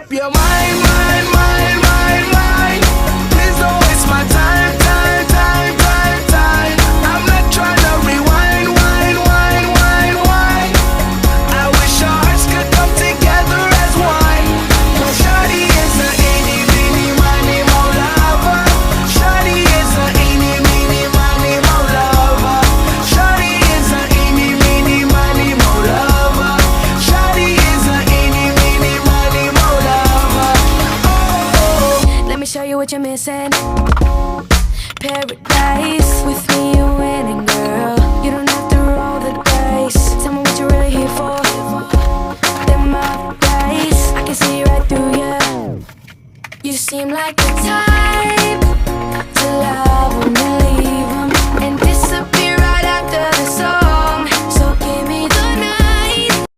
up your mind, mind, mind, mind, mind. Please don't waste my time, time, time, time, time. I'm not trying to rewind, wind, wind, wind, wind. I wish our hearts could come together as one. Shawty is a eeny, meeny, miny, mo lover. Shawty is a eeny, meeny, miny, mo lover. Shawty is a eeny, meeny, miny, mo lover. Shawty is a eeny, meeny, miny, mo lover. Oh, Let me show you what you're missing. Paradise. With me you're winning, girl. You don't have to roll the dice. Tell me what you're really here for. Them my eyes, I can see right through you. You seem like the type